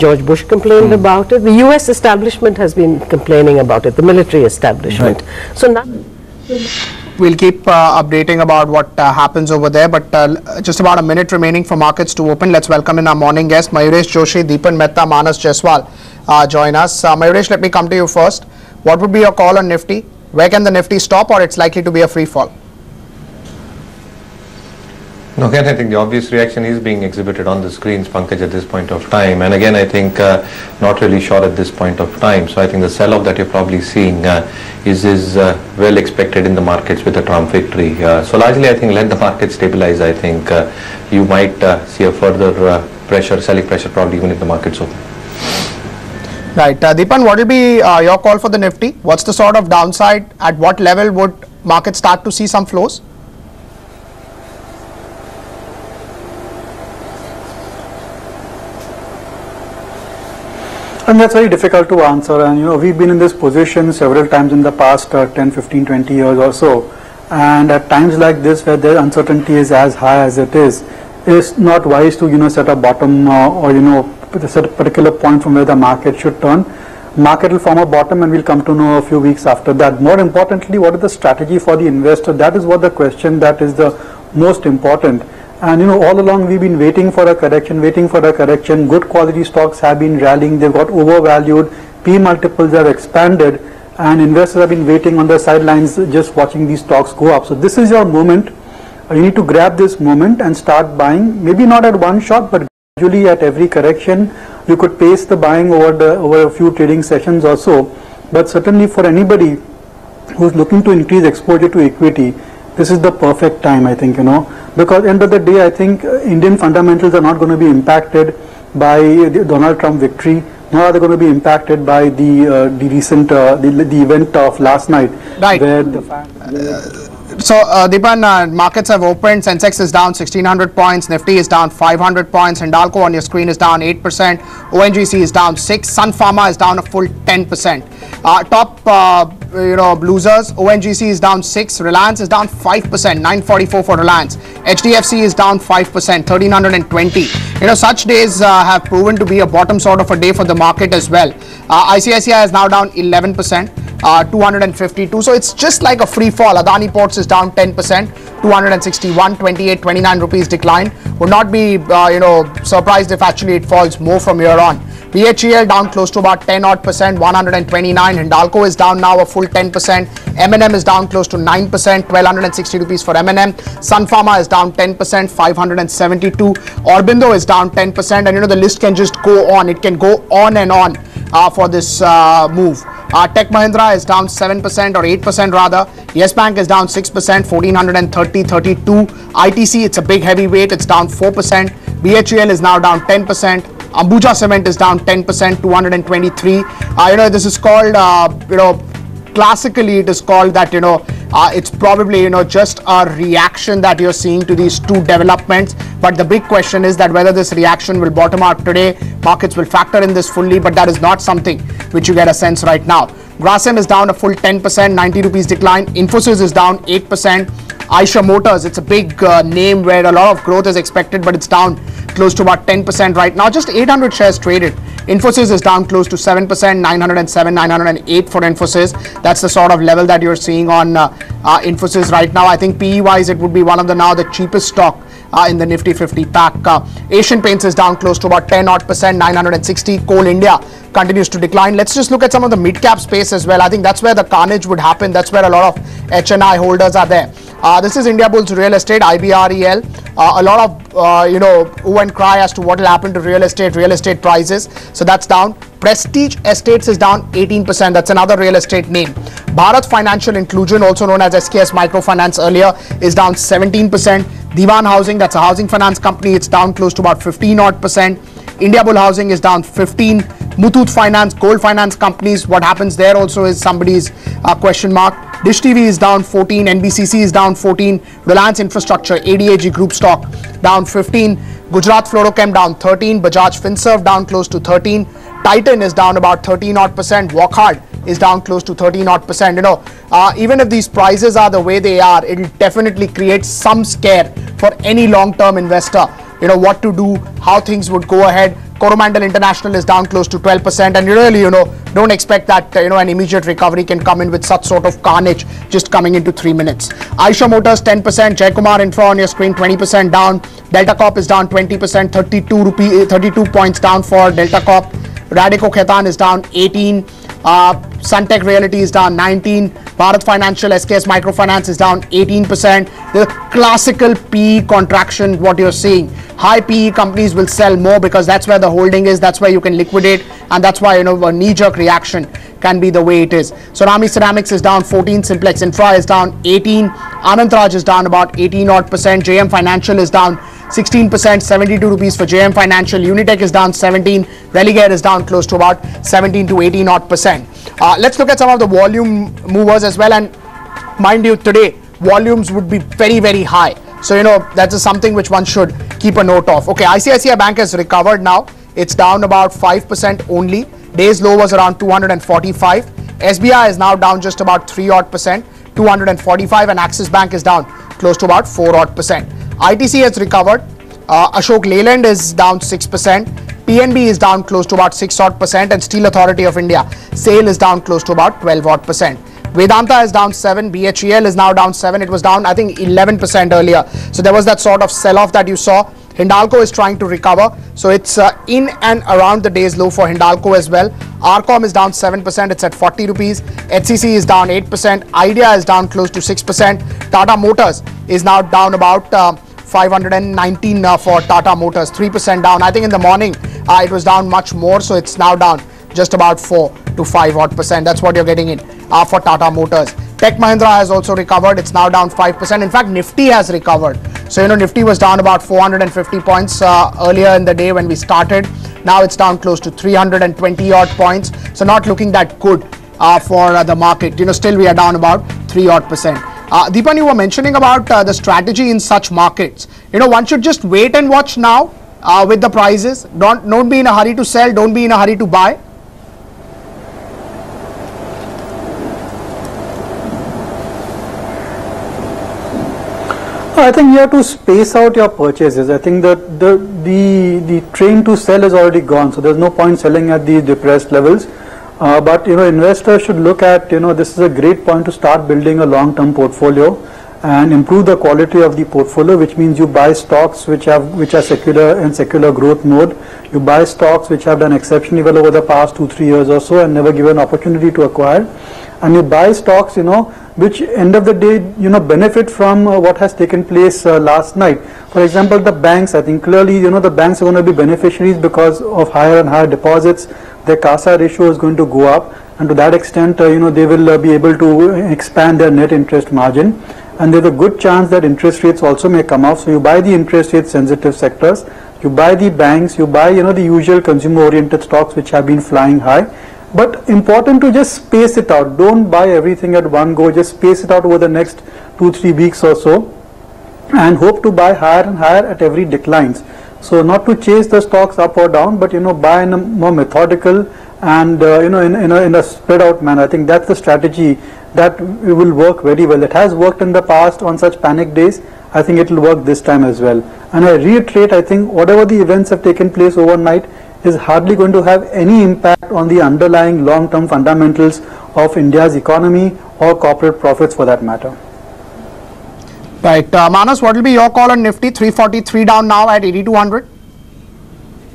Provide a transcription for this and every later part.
George Bush complained about it. The US establishment has been complaining about it, the military establishment. Right. So now we'll keep updating about what happens over there, but just about a minute remaining for markets to open. Let's welcome in our morning guests, Mayuresh, Joshi, Deepan Mehta, Manas Jaiswal join us. Mayuresh, let me come to you first. What would be your call on Nifty? Where can the Nifty stop, or it's likely to be a free fall? No, again, I think the obvious reaction is being exhibited on the screens, Pankaj, at this point of time. And again, I think not really sure at this point of time. So I think the sell-off that you're probably seeing is well expected in the markets with a Trump victory. So largely, I think let the market stabilize. I think you might see a further pressure, selling pressure, probably even if the markets open. Right. Deepan, what will be your call for the Nifty? What's the sort of downside? At what level would markets start to see some flows? And that's very difficult to answer, and we've been in this position several times in the past 10, 15, 20 years or so, and at times like this where the uncertainty is as high as it is, it's not wise to set a bottom or set a particular point from where the market should turn. Market will form a bottom and we'll come to know a few weeks after that. More importantly, what is the strategy for the investor? That is what the question that is the most important. And all along we've been waiting for a correction. Good quality stocks have been rallying. They've got overvalued. P multiples have expanded, and investors have been waiting on the sidelines, just watching these stocks go up. So this is your moment. You need to grab this moment and start buying. Maybe not at one shot, but gradually at every correction. You could pace the buying over a few trading sessions or so. But certainly for anybody who's looking to increase exposure to equity, this is the perfect time, I think, because at the end of the day, I think Indian fundamentals are not going to be impacted by the Donald Trump victory, nor are they going to be impacted by the recent the event of last night. Right. Where the So, Deepan, markets have opened. Sensex is down 1,600 points. Nifty is down 500 points. Hindalco on your screen is down 8%. ONGC is down 6%. Sun Pharma is down a full 10%. Top, losers. ONGC is down 6%. Reliance is down 5%. 944 for Reliance. HDFC is down 5%. 1,320. Such days have proven to be a bottom sort of a day for the market as well. ICICI is now down 11%. 252. So it's just like a free fall. Adani Ports is down 10%, 261, 28, 29 rupees decline. Would not be, surprised if actually it falls more from here on. BHEL down close to about 10 odd percent, 129. Hindalco is down now a full 10%. M&M is down close to 9%, 1,260 rupees for M&M. Sun Pharma is down 10%, 572. Aurobindo is down 10%, and the list can just go on. It can go on and on for this move. Tech Mahindra is down 7% or 8% rather. Yes Bank is down 6%, 1,430, 32. ITC, it's a big heavyweight, it's down 4%. BHEL is now down 10%. Ambuja Cement is down 10%, 223. This is called, classically it is called that, it's probably, just a reaction that you're seeing to these two developments. But the big question is that whether this reaction will bottom out today. Markets will factor in this fully, but that is not something which you get a sense right now. Grasim is down a full 10%, 90 rupees decline. Infosys is down 8%. Eicher Motors, it's a big name where a lot of growth is expected, but it's down close to about 10% right now. Just 800 shares traded. Infosys is down close to 7%, 907, 908 for Infosys. That's the sort of level that you're seeing on Infosys right now. I think PE-wise, it would be one of the cheapest stock in the Nifty 50 pack. Asian Paints is down close to about 10 odd percent, 960. Coal India continues to decline. Let's just look at some of the mid-cap space as well. I think that's where the carnage would happen. That's where a lot of HNI holders are there. This is India Bulls Real Estate, IBREL. A lot of, hue and cry as to what will happen to real estate prices. So that's down. Prestige Estates is down 18%. That's another real estate name. Bharat Financial Inclusion, also known as SKS Microfinance earlier, is down 17%. Diwan Housing, that's a housing finance company, it's down close to about 15 odd percent. India Bull Housing is down 15. Muthoot Finance, gold finance companies, what happens there also is somebody's question mark. Dish TV is down 14. NBCC is down 14. Reliance Infrastructure, ADAG Group stock, down 15. Gujarat Fluorochem down 13. Bajaj Finserv down close to 13. Titan is down about 13 odd percent. Walk Hard is down close to 13 odd percent. Even if these prices are the way they are, it will definitely create some scare for any long-term investor what to do, how things would go ahead. Coromandel International is down close to 12%, and you really, don't expect that, an immediate recovery can come in with such sort of carnage just coming into 3 minutes. Aisha Motors 10%, Jaikumar Infra on your screen 20% down, Delta Corp is down 20%, 32 points down for Delta Corp, Radico Khaitan is down 18, Suntech Realty is down 19, Bharat Financial, SKS Microfinance is down 18%. The classical PE contraction, what you're seeing. High PE companies will sell more because that's where the holding is, that's where you can liquidate, and that's why, a knee-jerk reaction can be the way it is. Sonami Ceramics is down 14, Simplex Infra is down 18, Anand Raj is down about 18 odd percent, JM Financial is down 16%, 72 rupees for JM Financial, Unitech is down 17, Religare is down close to about 17 to 18 odd percent. Let's look at some of the volume movers as well, and mind you, today volumes would be very, very high. So, that's something which one should keep a note of. Okay, ICICI Bank has recovered now. It's down about 5% only. Day's low was around 245. SBI is now down just about 3 odd percent, 245, and Axis Bank is down close to about 4 odd percent. ITC has recovered. Ashok Leyland is down 6%. PNB is down close to about 6 odd percent, and Steel Authority of India, SAIL is down close to about 12 odd percent. Vedanta is down 7, BHEL is now down 7, it was down I think 11% earlier. So there was that sort of sell-off that you saw. Hindalco is trying to recover, so it's in and around the day's low for Hindalco as well. Arcom is down 7%, it's at 40 rupees. HCC is down 8%, Idea is down close to 6%. Tata Motors is now down about 519 for Tata Motors, 3% down. I think in the morning it was down much more, so it's now down just about 4 to 5 odd percent. That's what you're getting in for Tata Motors. Tech Mahindra has also recovered. It's now down 5%. In fact, Nifty has recovered. So, Nifty was down about 450 points earlier in the day when we started. Now it's down close to 320 odd points. So, not looking that good for the market. Still we are down about 3 odd percent. Deepan, you were mentioning about the strategy in such markets. One should just wait and watch now with the prices. Don't be in a hurry to sell. Don't be in a hurry to buy. I think you have to space out your purchases. I think that the train to sell is already gone, so there's no point selling at these depressed levels. But investors should look at, this is a great point to start building a long-term portfolio and improve the quality of the portfolio, which means you buy stocks which are secular growth mode. You buy stocks which have done exceptionally well over the past 2-3 years or so and never given opportunity to acquire. And you buy stocks, which end of the day, benefit from what has taken place last night. For example, the banks, I think clearly, the banks are going to be beneficiaries because of higher and higher deposits. Their CASA ratio is going to go up, and to that extent, they will be able to expand their net interest margin. And there's a good chance that interest rates also may come off. So you buy the interest rate sensitive sectors, you buy the banks, you buy, the usual consumer oriented stocks which have been flying high. But important to just space it out. Don't buy everything at one go. Just space it out over the next 2-3 weeks or so, and hope to buy higher and higher at every declines. So not to chase the stocks up or down, but buy in a more methodical and in a spread out manner. I think that's the strategy that will work very well. It has worked in the past on such panic days. I think it will work this time as well. And I reiterate, I think whatever the events have taken place overnight is hardly going to have any impact on the underlying long-term fundamentals of India's economy or corporate profits for that matter. Right. Manas, what will be your call on Nifty? 343 down now at 8200?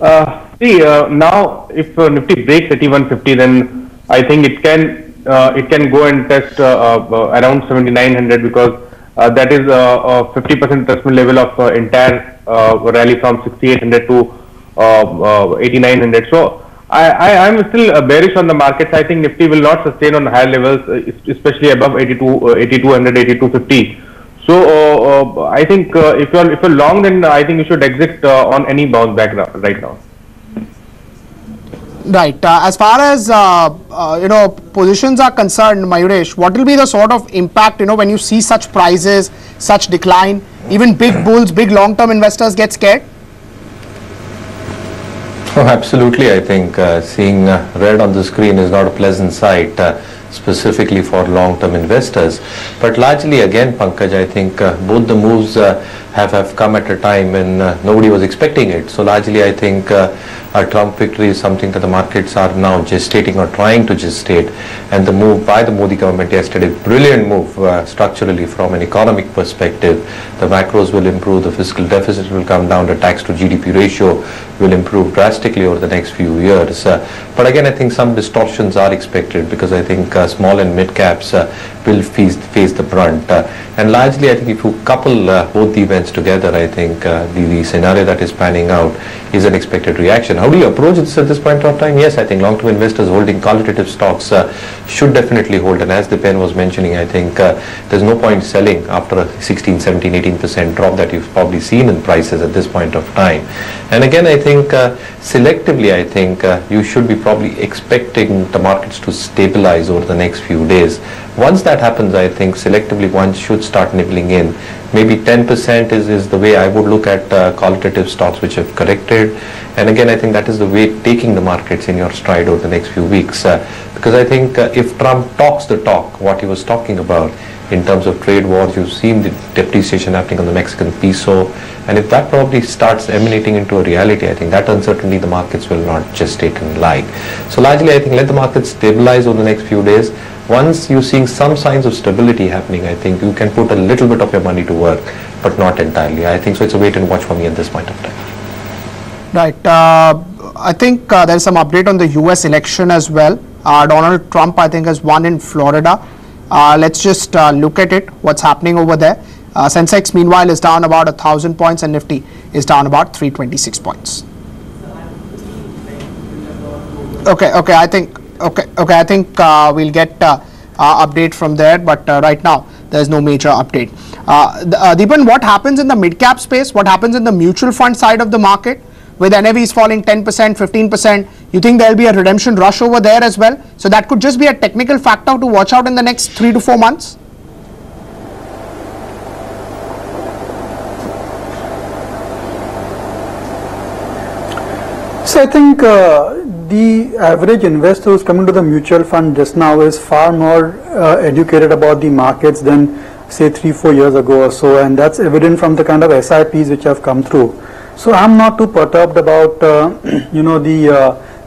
Now if Nifty breaks 8150, then I think it can go and test around 7900, because that is a 50% touchment level of entire rally from 6800 to 8900. So I'm still bearish on the markets. I think Nifty will not sustain on higher levels, especially above 8200, 8250. So I think if you're long, then I think you should exit on any bounce back right now. Right. As far as positions are concerned, Mayuresh, what will be the sort of impact when you see such prices, such decline? Even big bulls, big long-term investors get scared. Oh, absolutely. I think seeing red on the screen is not a pleasant sight. specifically for long-term investors. But largely, again, Pankaj, I think both the moves have come at a time when nobody was expecting it. So largely, I think a Trump victory is something that the markets are now gestating or trying to gestate, and the move by the Modi government yesterday, brilliant move structurally from an economic perspective. The macros will improve, the fiscal deficit will come down, the tax to GDP ratio will improve drastically over the next few years. But again, I think some distortions are expected because I think small and mid caps will face the brunt. And largely, I think if you couple both the events together, I think the scenario that is panning out is an expected reaction. How do you approach this at this point of time? Yes, I think long-term investors holding qualitative stocks should definitely hold. And as the pen was mentioning, I think there's no point selling after a 16, 17, 18% drop that you've probably seen in prices at this point of time. And again, I think selectively, I think you should be probably expecting the markets to stabilize over the next few days. Once that happens, I think selectively one should start nibbling in. Maybe 10% is the way I would look at qualitative stocks which have corrected. And again, I think that is the way taking the markets in your stride over the next few weeks. Because I think if Trump talks the talk, what he was talking about in terms of trade wars, you've seen the depreciation happening on the Mexican peso. And if that probably starts emanating into a reality, I think that uncertainty the markets will not gestate and like. So largely, I think let the markets stabilize over the next few days. Once you're seeing some signs of stability happening, I think you can put a little bit of your money to work, but not entirely. I think so. It's a wait and watch for me at this point of time. Right. I think there's some update on the US election as well. Donald Trump, I think, has won in Florida. Let's just look at it, what's happening over there. Sensex, meanwhile, is down about 1,000 points and Nifty is down about 326 points. Okay, I think we'll get update from there, but right now there's no major update. Deepan, what happens in the mid-cap space? What happens in the mutual fund side of the market? With NAVs falling 10%, 15%, you think there'll be a redemption rush over there as well? So that could just be a technical factor to watch out in the next 3 to 4 months? So I think the average investor who's coming to the mutual fund just now is far more educated about the markets than say 3-4 years ago or so, and that's evident from the kind of SIPs which have come through. So I'm not too perturbed about the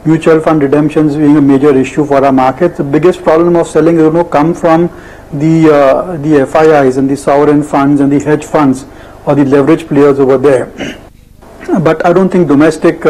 mutual fund redemptions being a major issue for our market. The biggest problem of selling is going to come from the FIIs and the sovereign funds and the hedge funds or the leverage players over there. But I don't think domestic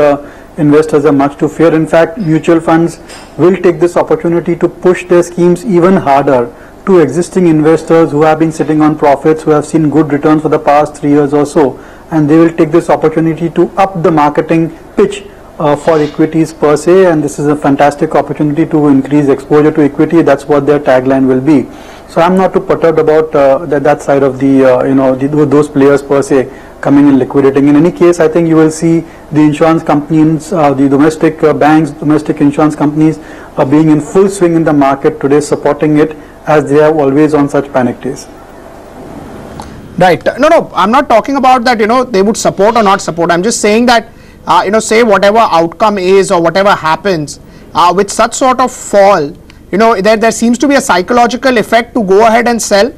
investors have much to fear. In fact, mutual funds will take this opportunity to push their schemes even harder to existing investors who have been sitting on profits, who have seen good returns for the past 3 years or so, and they will take this opportunity to up the marketing pitch for equities per se, and this is a fantastic opportunity to increase exposure to equity. That's what their tagline will be. So I'm not too perturbed about that side of those players per se coming and liquidating. In any case, I think you will see the insurance companies, the domestic banks, domestic insurance companies are being in full swing in the market today, supporting it as they have always on such panic days. Right. No, I'm not talking about that, they would support or not support. I'm just saying that, say whatever outcome is or whatever happens, with such sort of fall, there seems to be a psychological effect to go ahead and sell.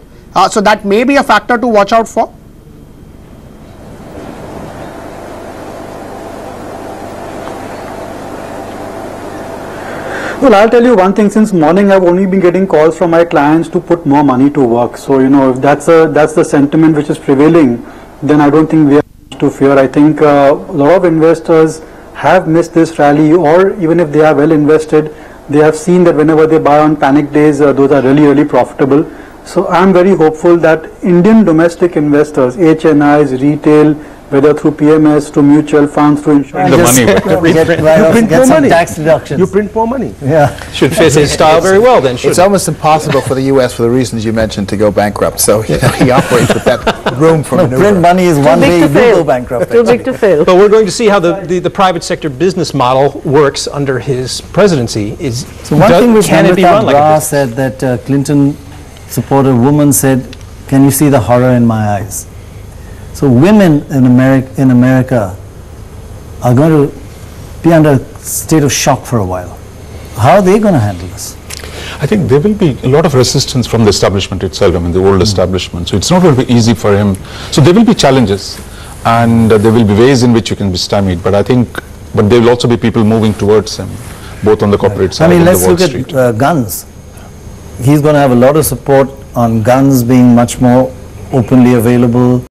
So that may be a factor to watch out for. Well, I'll tell you one thing. Since morning, I've only been getting calls from my clients to put more money to work. So, if that's the sentiment which is prevailing, then I don't think we have much to fear. I think a lot of investors have missed this rally, or even if they are well invested, they have seen that whenever they buy on panic days, those are really, really profitable. So, I'm very hopeful that Indian domestic investors, HNIs, retail, whether through PMS, to mutual funds, to insurance. You print more money. Tax deductions. You print more money. Yeah. Should fit his style very well then, It's almost impossible for the U.S. for the reasons you mentioned to go bankrupt. So he operates with that room for maneuver. Print money is one way you do go bankrupt. Too big to fail. But we're going to see how the private sector business model works under his presidency. So one thing which can it be run like Bra this? said that Clinton supported woman said, "Can you see the horror in my eyes?" So women in America are going to be under a state of shock for a while. How are they going to handle this? I think there will be a lot of resistance from the establishment itself, I mean the old establishment, so it's not going to be easy for him. So there will be challenges, and there will be ways in which you can be stymied, but I think, but there will also be people moving towards him, both on the corporate side I mean, and the let's Wall look Street. at guns. He's going to have a lot of support on guns being much more openly available.